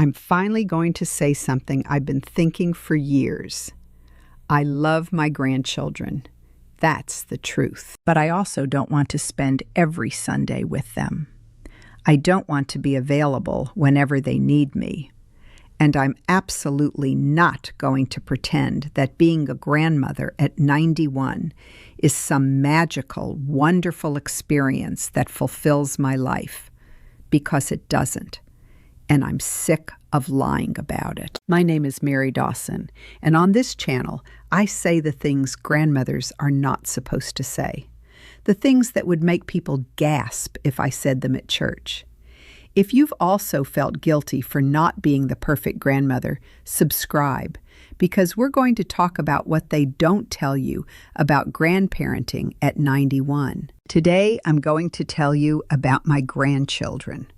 I'm finally going to say something I've been thinking for years. I love my grandchildren. That's the truth. But I also don't want to spend every Sunday with them. I don't want to be available whenever they need me. And I'm absolutely not going to pretend that being a grandmother at 91 is some magical, wonderful experience that fulfills my life, because it doesn't. And I'm sick of lying about it. My name is Mary Dawson, and on this channel, I say the things grandmothers are not supposed to say. The things that would make people gasp if I said them at church. If you've also felt guilty for not being the perfect grandmother, subscribe, because we're going to talk about what they don't tell you about grandparenting at 91. Today, I'm going to tell you about my grandchildren,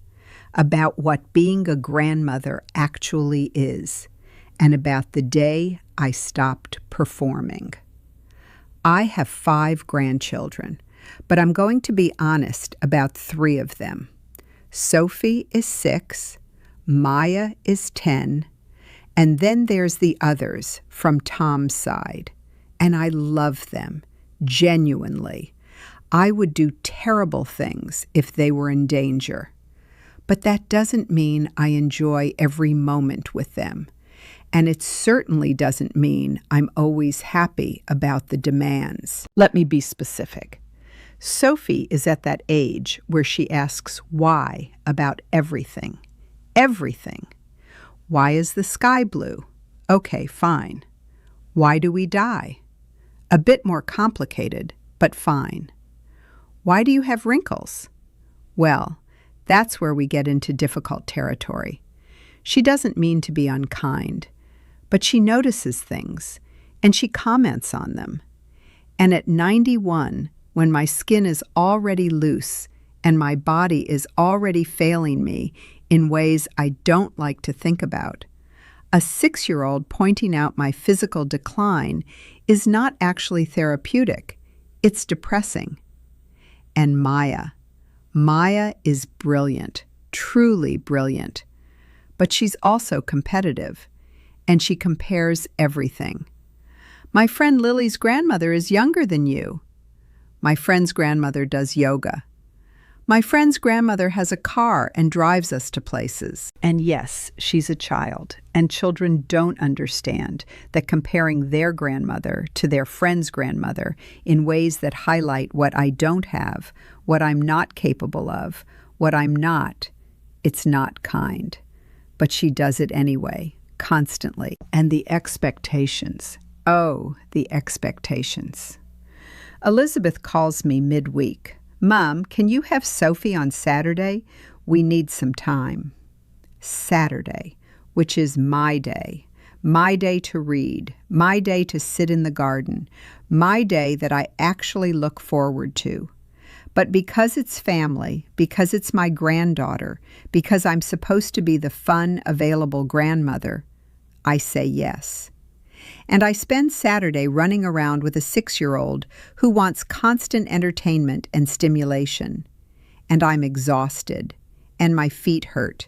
about what being a grandmother actually is, and about the day I stopped performing. I have 5 grandchildren, but I'm going to be honest about 3 of them. Sophie is 6, Maya is 10, and then there's the others from Tom's side. And I love them, genuinely. I would do terrible things if they were in danger. But that doesn't mean I enjoy every moment with them. And it certainly doesn't mean I'm always happy about the demands. Let me be specific. Sophie is at that age where she asks why about everything. Everything. Why is the sky blue? Okay, fine. Why do we die? A bit more complicated, but fine. Why do you have wrinkles? Well, that's where we get into difficult territory. She doesn't mean to be unkind, but she notices things, and she comments on them. And at 91, when my skin is already loose and my body is already failing me in ways I don't like to think about, a 6-year-old pointing out my physical decline is not actually therapeutic. It's depressing. And Maya is brilliant, truly brilliant. But she's also competitive, and she compares everything. My friend Lily's grandmother is younger than you. My friend's grandmother does yoga. My friend's grandmother has a car and drives us to places. And yes, she's a child, and children don't understand that comparing their grandmother to their friend's grandmother in ways that highlight what I don't have, what I'm not capable of, what I'm not, it's not kind. But she does it anyway, constantly. And the expectations. Oh, the expectations. Elizabeth calls me midweek. Mom, can you have Sophie on Saturday? We need some time. Saturday, which is my day to read, my day to sit in the garden, my day that I actually look forward to. But because it's family, because it's my granddaughter, because I'm supposed to be the fun, available grandmother, I say yes. And I spend Saturday running around with a 6-year-old who wants constant entertainment and stimulation. And I'm exhausted, and my feet hurt,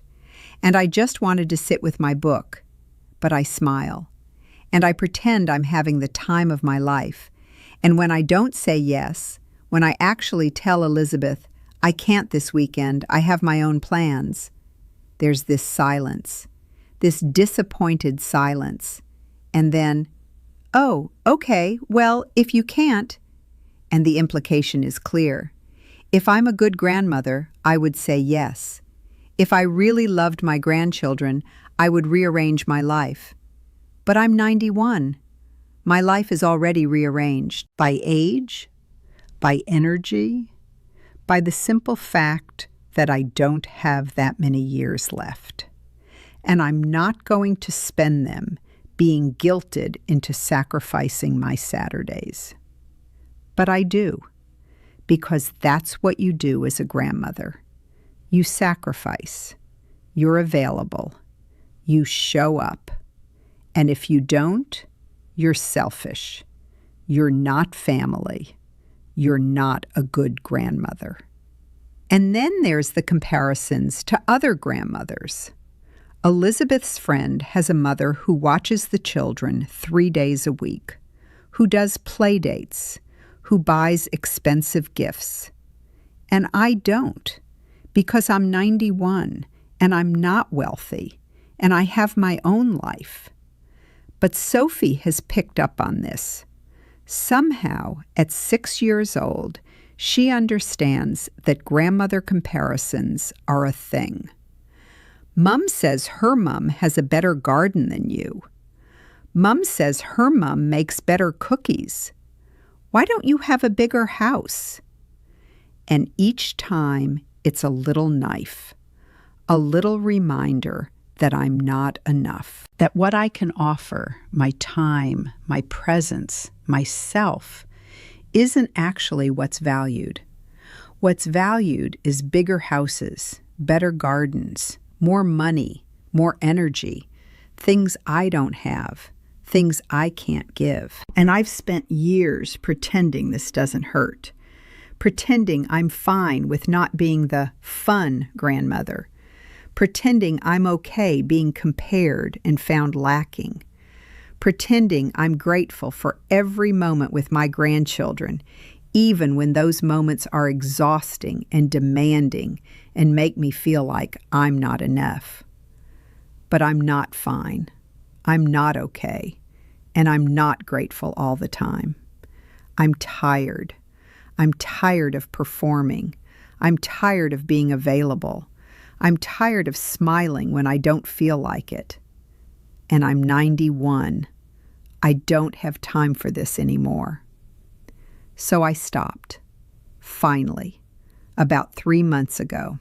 and I just wanted to sit with my book. But I smile, and I pretend I'm having the time of my life. And when I don't say yes, when I actually tell Elizabeth, I can't this weekend, I have my own plans, there's this silence, this disappointed silence. And then, oh, okay, well, if you can't, and the implication is clear. If I'm a good grandmother, I would say yes. If I really loved my grandchildren, I would rearrange my life. But I'm 91. My life is already rearranged by age, by energy, by the simple fact that I don't have that many years left. And I'm not going to spend them being guilted into sacrificing my Saturdays. But I do, because that's what you do as a grandmother. You sacrifice. You're available. You show up. And if you don't, you're selfish. You're not family. You're not a good grandmother. And then there's the comparisons to other grandmothers. Elizabeth's friend has a mother who watches the children 3 days a week, who does play dates, who buys expensive gifts. And I don't, because I'm 91 and I'm not wealthy and I have my own life. But Sophie has picked up on this. Somehow, at 6 years old, she understands that grandmother comparisons are a thing. Mum says her mum has a better garden than you. Mum says her mum makes better cookies. Why don't you have a bigger house? And each time it's a little knife, a little reminder that I'm not enough. That what I can offer, my time, my presence, myself, isn't actually what's valued. What's valued is bigger houses, better gardens, more money, more energy, things I don't have, things I can't give. And I've spent years pretending this doesn't hurt, pretending I'm fine with not being the fun grandmother, pretending I'm okay being compared and found lacking, pretending I'm grateful for every moment with my grandchildren, even when those moments are exhausting and demanding and make me feel like I'm not enough. But I'm not fine. I'm not okay. And I'm not grateful all the time. I'm tired. I'm tired of performing. I'm tired of being available. I'm tired of smiling when I don't feel like it. And I'm 91. I don't have time for this anymore. So I stopped. Finally. About 3 months ago.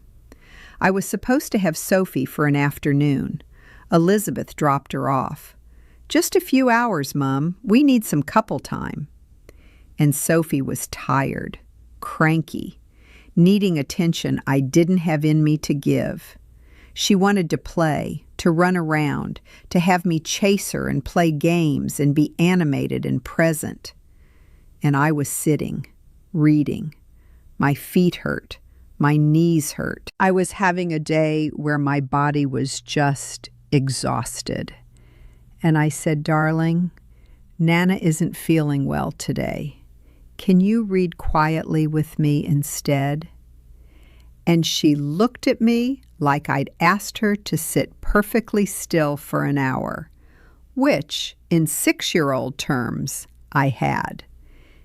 I was supposed to have Sophie for an afternoon. Elizabeth dropped her off. "Just a few hours, Mum. We need some couple time." And Sophie was tired, cranky, needing attention I didn't have in me to give. She wanted to play, to run around, to have me chase her and play games and be animated and present. And I was sitting, reading. My feet hurt. My knees hurt. I was having a day where my body was just exhausted. And I said, "Darling, Nana isn't feeling well today. Can you read quietly with me instead?" And she looked at me like I'd asked her to sit perfectly still for an hour, which, in 6-year-old terms, I had.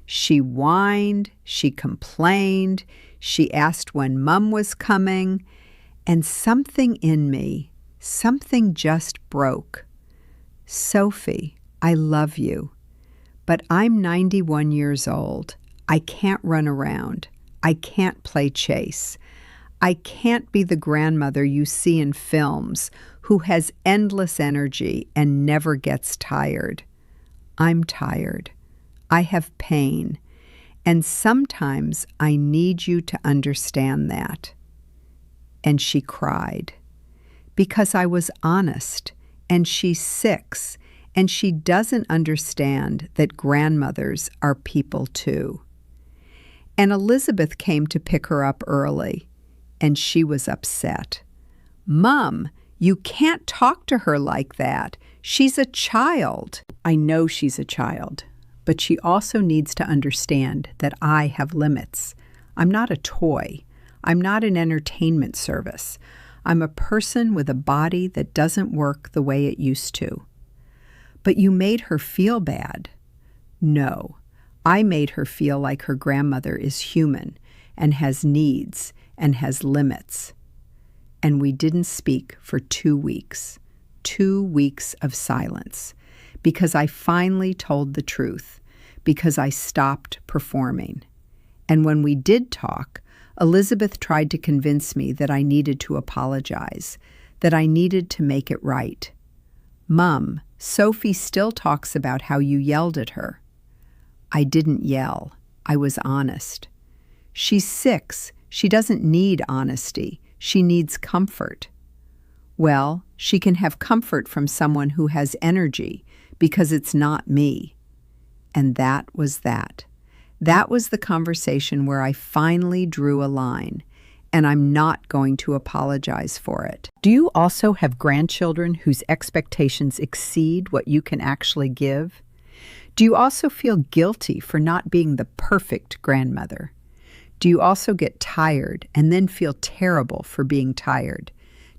She whined, she complained, she asked when Mum was coming, and something in me, something just broke. "Sophie, I love you, but I'm 91 years old. I can't run around. I can't play chase. I can't be the grandmother you see in films who has endless energy and never gets tired. I'm tired. I have pain. And sometimes I need you to understand that." And she cried. Because I was honest, and she's 6, and she doesn't understand that grandmothers are people too. And Elizabeth came to pick her up early, and she was upset. "Mum, you can't talk to her like that. She's a child." I know she's a child, but she also needs to understand that I have limits. I'm not a toy. I'm not an entertainment service. I'm a person with a body that doesn't work the way it used to. "But you made her feel bad." No, I made her feel like her grandmother is human and has needs and has limits. And we didn't speak for 2 weeks. 2 weeks of silence. Because I finally told the truth. Because I stopped performing. And when we did talk, Elizabeth tried to convince me that I needed to apologize, that I needed to make it right. "Mum, Sophie still talks about how you yelled at her." I didn't yell. I was honest. She's 6. She doesn't need honesty. She needs comfort. Well, she can have comfort from someone who has energy because it's not me. And that was that. That was the conversation where I finally drew a line. and I'm not going to apologize for it. Do you also have grandchildren whose expectations exceed what you can actually give? Do you also feel guilty for not being the perfect grandmother? Do you also get tired and then feel terrible for being tired?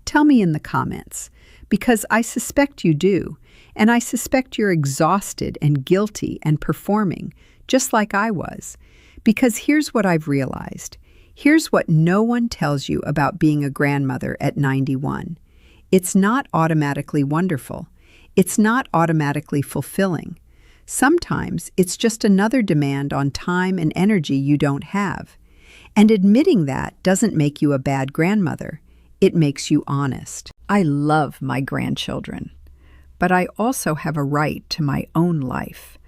Tell me in the comments, because I suspect you do, and I suspect you're exhausted and guilty and performing, just like I was. Because here's what I've realized. Here's what no one tells you about being a grandmother at 91. It's not automatically wonderful. It's not automatically fulfilling. Sometimes it's just another demand on time and energy you don't have. And admitting that doesn't make you a bad grandmother. It makes you honest. I love my grandchildren, but I also have a right to my own life.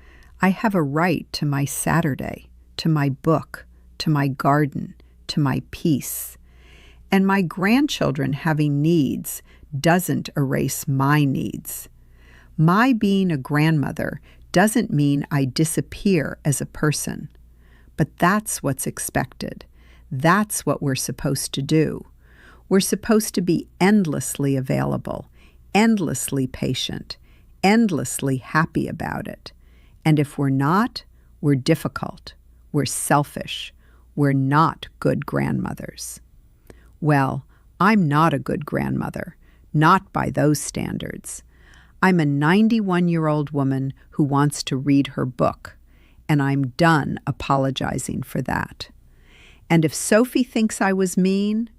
I have a right to my Saturday, to my book, to my garden, to my peace. And my grandchildren having needs doesn't erase my needs. My being a grandmother doesn't mean I disappear as a person. But that's what's expected. That's what we're supposed to do. We're supposed to be endlessly available, endlessly patient, endlessly happy about it. And if we're not, we're difficult, we're selfish, we're not good grandmothers. Well, I'm not a good grandmother, not by those standards. I'm a 91-year-old woman who wants to read her book, and I'm done apologizing for that. And if Sophie thinks I was mean,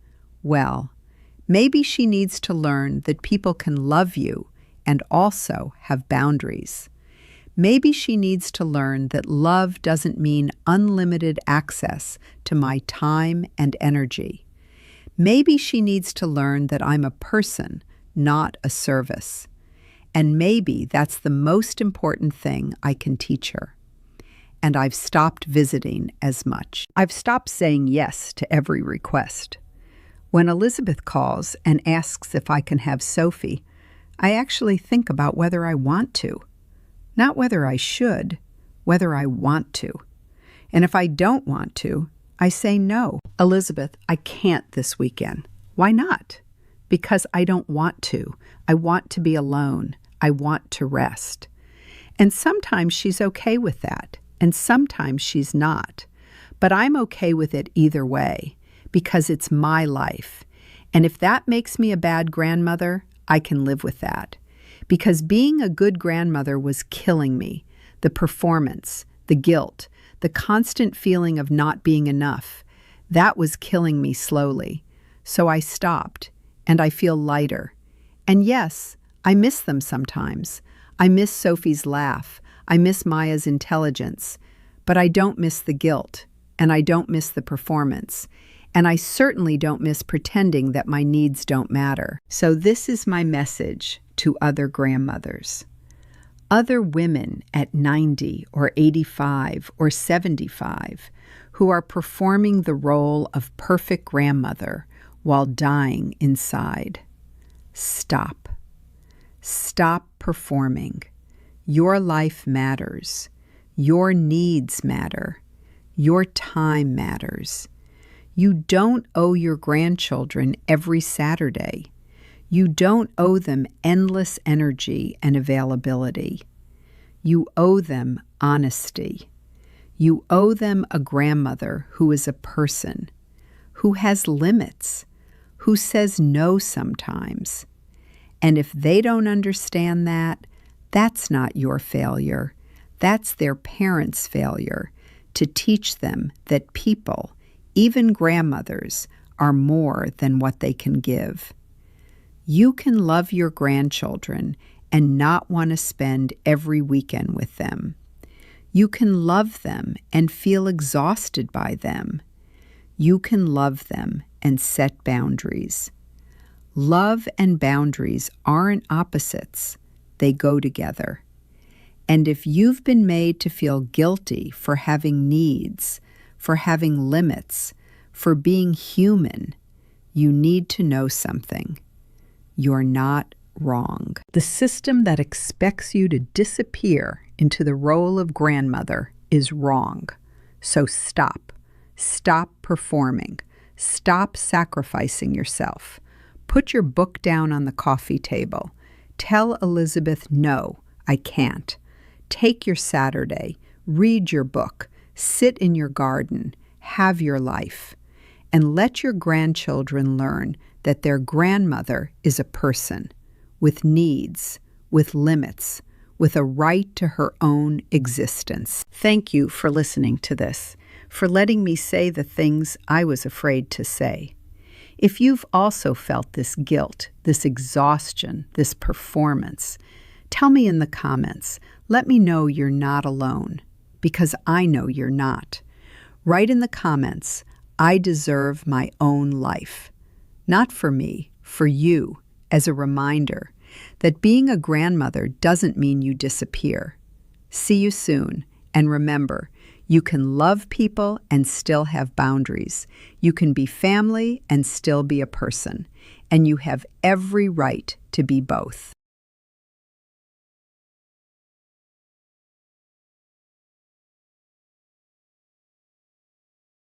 well, maybe she needs to learn that people can love you and also have boundaries. Maybe she needs to learn that love doesn't mean unlimited access to my time and energy. Maybe she needs to learn that I'm a person, not a service. And maybe that's the most important thing I can teach her. And I've stopped visiting as much. I've stopped saying yes to every request. When Elizabeth calls and asks if I can have Sophie, I actually think about whether I want to. Not whether I should, whether I want to. And if I don't want to, I say no. Elizabeth, I can't this weekend. Why not? Because I don't want to. I want to be alone. I want to rest. And sometimes she's okay with that, and sometimes she's not. But I'm okay with it either way, because it's my life. And if that makes me a bad grandmother, I can live with that. Because being a good grandmother was killing me. The performance, the guilt, the constant feeling of not being enough, that was killing me slowly. So I stopped, and I feel lighter. And yes, I miss them sometimes. I miss Sophie's laugh. I miss Maya's intelligence. But I don't miss the guilt, and I don't miss the performance. And I certainly don't miss pretending that my needs don't matter. So this is my message to other grandmothers. Other women at 90 or 85 or 75 who are performing the role of perfect grandmother while dying inside. Stop. Stop performing. Your life matters. Your needs matter. Your time matters. You don't owe your grandchildren every Saturday. You don't owe them endless energy and availability. You owe them honesty. You owe them a grandmother who is a person, who has limits, who says no sometimes. And if they don't understand that, that's not your failure. That's their parents' failure to teach them that people, even grandmothers, are more than what they can give. You can love your grandchildren and not want to spend every weekend with them. You can love them and feel exhausted by them. You can love them and set boundaries. Love and boundaries aren't opposites. They go together. And if you've been made to feel guilty for having needs, for having limits, for being human, you need to know something. You're not wrong. The system that expects you to disappear into the role of grandmother is wrong. So stop. Stop performing. Stop sacrificing yourself. Put your book down on the coffee table. Tell Elizabeth, no, I can't. Take your Saturday, read your book, sit in your garden, have your life, and let your grandchildren learn that their grandmother is a person with needs, with limits, with a right to her own existence. Thank you for listening to this, for letting me say the things I was afraid to say. If you've also felt this guilt, this exhaustion, this performance, tell me in the comments. Let me know you're not alone, because I know you're not. Write in the comments, I deserve my own life. Not for me, for you, as a reminder that being a grandmother doesn't mean you disappear. See you soon, and remember, you can love people and still have boundaries. You can be family and still be a person. And you have every right to be both.